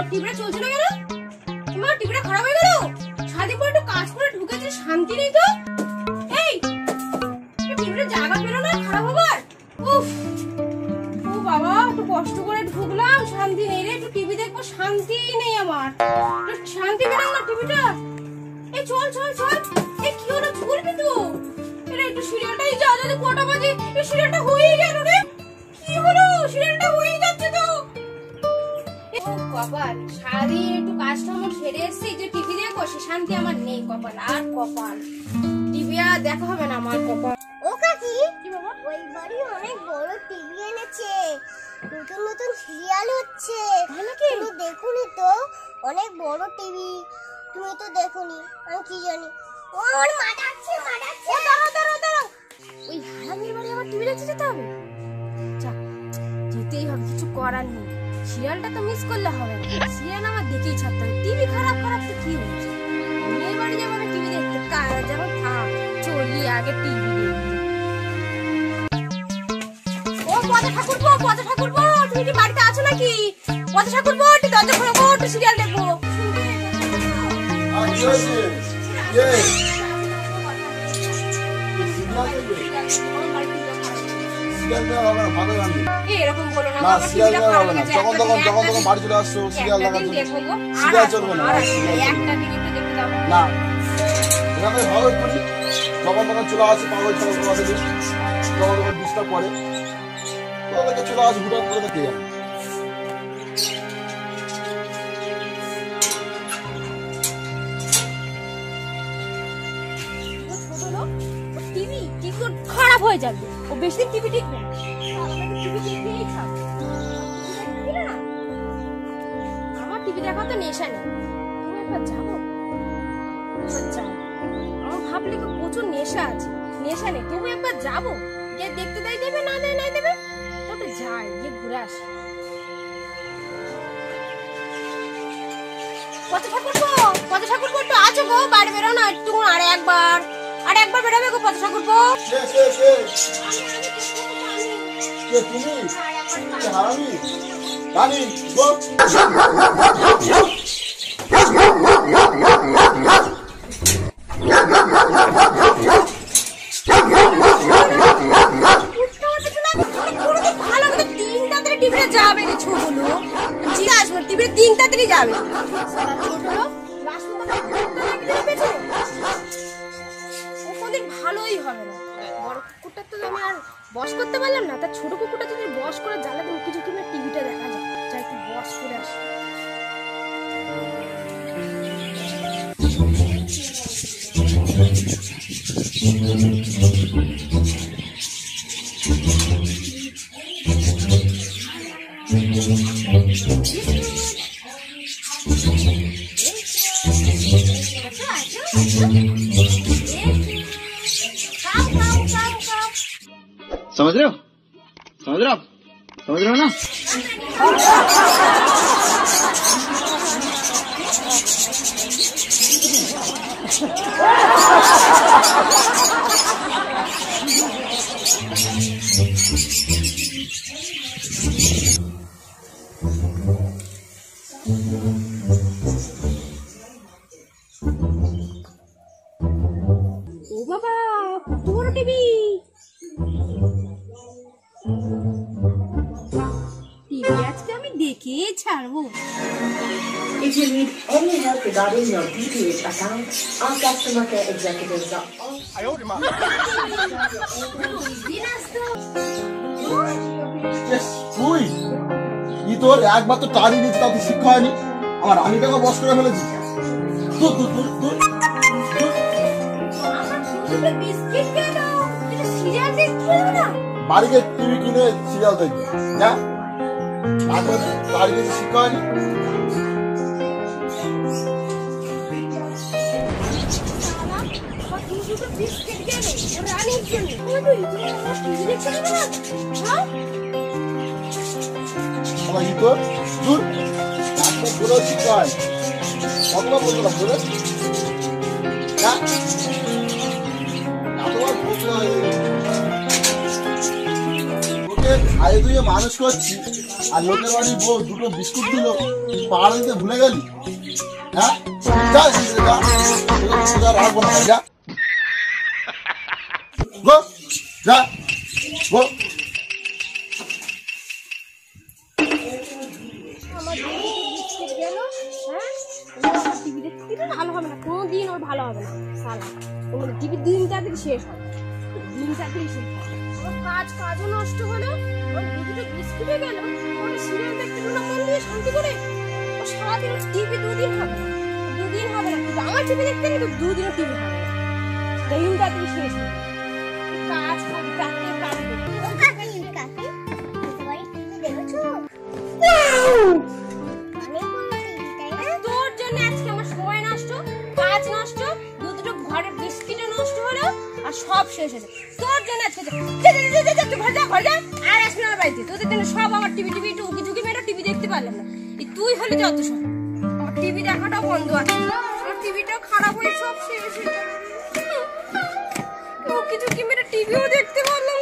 টিভিটা চলছে না কেন? মা টিভিটা খারাপ হয়ে গেল। সারাদিন পর একটু কাজ করে ঢুকেছে, শান্তি নেই তো। এই টিভিটা জায়গা পেলো না খারাপ হবার। উফ, ও বাবা, একটু কষ্ট করে ঢুকলাম, শান্তি নেই রে। একটু টিভি দেখবো, শান্তি নেই আমার। শান্তি পেলাম না টিভিটা। এই চল চল চল। এই কি হলো, ঝুলবি তো? এটা একটু সিরিয়ালটাই যা, যদি কটা বাজে। এই সিরিয়ালটা হয়েই গেল রে। কি হলো, সিরিয়ালটা হয়েই যাচ্ছে তো। ও কপাল, সারাদিন একটু কাজটা আমার সেরে এসছি, যে টিভি দেখবো সে শান্তি আমার নেই। কপাল আর কপাল, টিভি আর দেখা হবে না আমার। কপাল। ও কাকি, কি বাবা? ওই বাড়ি অনেক বড় টিভি এনেছে, নতুন নতুন সিরিয়াল হচ্ছে। তুমি দেখুনি তো? অনেক বড় টিভি, তুমি তো দেখুনি। আমি কি জানি। ও আমার মা ডাকছে, মা ডাকছে। ও দাঁড়াও দাঁড়াও দাঁড়াও, ওই হারামির বাড়ি আমার টিভি দেখতে যেতে হবে। যা, যেতেই হবে, কিছু করার নেই। সিরিয়ালটা তো মিস করলে হবে না, সিরিয়াল আমার দেখেই ছাড়তে হবে। টিভি খারাপ খারাপ তো কি হয়েছে, মেয়ের বাড়ি যাবো না টিভি দেখতে? কাজ যেমন থাক, চলি আগে টিভি দেখতে। ও পদা ঠাকুরপো, পদা ঠাকুরপো, তুমি কি বাড়িতে আছো নাকি? পদা ঠাকুরপো, একটু দরজা খুলে গো, একটু সিরিয়াল দেখবো। এরকম বলো না, যখন তখন বাড়ি চলে আসছো সিরিয়াল দেখার জন্য। সিরিয়াল চলবে না, একটা দিন একটু দেখতে দাও না। এখানে ভালো করি, যখন তখন চলে আসে পাগল ছাগল করে দিই, যখন তখন ডিস্টার্ব করে তোদেরকে চলে আসে হুটার করে দেখে যাবে। টিভি টিভি খারাপ হয়ে যাবে, ও বেশি দিন টিভি দেখবে না। টিভি দেখেই থাকবে। আমার টিভি দেখা তো নেশা নেই। তুমি একবার যাবো, যাও। আমার ভাবলে তো প্রচুর নেশা আছে, নেশা নেই। তবু একবার যাবো, গিয়ে দেখতে দেয়, দেবে না দেয় নাই দেবে, তবে যাই, গিয়ে ঘুরে আসি। কত ঠাকুরপো, কত ঠাকুরপো, একটু আছো গো, বাড়ি বেরো না একটু। আর একবার বেরোবে গো পথ ঠাকুরপো। যাবে ছোটগুলো, টিভির 3 তাড়াতাড়ি যাবে। ভালোই হবে না, বড় কুকুরটা তো আমি আর বস করতে পারলাম না, তার ছোট কুকুরটা যদি বস করে জ্বালাতে কিছু কিনা টিভিটা দেখা যায়। যাই তুই বস করে আসি। समझ रहे हो, समझ रहे हो, समझ रहे हो ना? ও বাবা, কত বড় টিভি! টিভি আজকে আমি দেখে ছাড়বো। If you need any help regarding your DTH account, our customer care executives are all. তুই তোর একবার তো টাড়ি দিতে তাতে শিক্ষা হয়নি, আমার রানীটাকে বস করে ফেলেছি। বাড়িতে টিভি কিনে সিরিয়াল দেখবে, যা একবার টাড়ি দিতে শিক্ষা হয়নি। কতবার বলবো না বলে, এতবার বলতে হয়। আগে তুই মানুষ করছি আর লোকের বাড়ি বউ দুটো বিস্কুট দিল পাহাড় দিতে ভুলে গেলি? হ্যাঁ যা এখান থেকে যা, তোকে সোজা রাখবো না, যা গো, যা গো। আমার বিস্কুট গেল, হ্যাঁ আমার টিভি দেখতে ভালো হবে না, কোনোদিন ওর ভালো হবে না। সালা তোমার টিভি দিন তাড়াতাড়ি শেষ হয়, দিন তাড়াতাড়ি শেষ হয়। আমার কাজও নষ্ট হলো, ওর দুটো বিস্কুটে গেল, ওর সিরিয়াল দেখতে না মন দিয়ে শান্তি করে। ও সারাদিন টিভি দুদিন হবে না, দুদিন হবে না, কিন্তু আমার টিভি দেখতে গেলে দুদিনও টিভি হবে না, দিন তাড়াতাড়ি শেষ হয়। কাজ করতে কাজ তোর জন্য আজকে আমার সময় নষ্ট, কাজ নষ্ট, দুটো ঘরের বিস্কিটও নষ্ট হলো আর সব শেষ হয়েছে তোর জন্য আজকে। ঘর যা আর আসবি আমার বাড়িতে, তোদের জন্য সব আমার টিভি একটু উকি ঝুঁকি মেরে টিভি দেখতে পারলাম না। তুই হলে যত সব আমার টিভি দেখাটাও বন্ধ আছে, আমার টিভিটাও খারাপ হয়ে সব শেষ হয়ে যাবে, উকি ঝুঁকি মেরে টিভিও দেখতে পারলাম।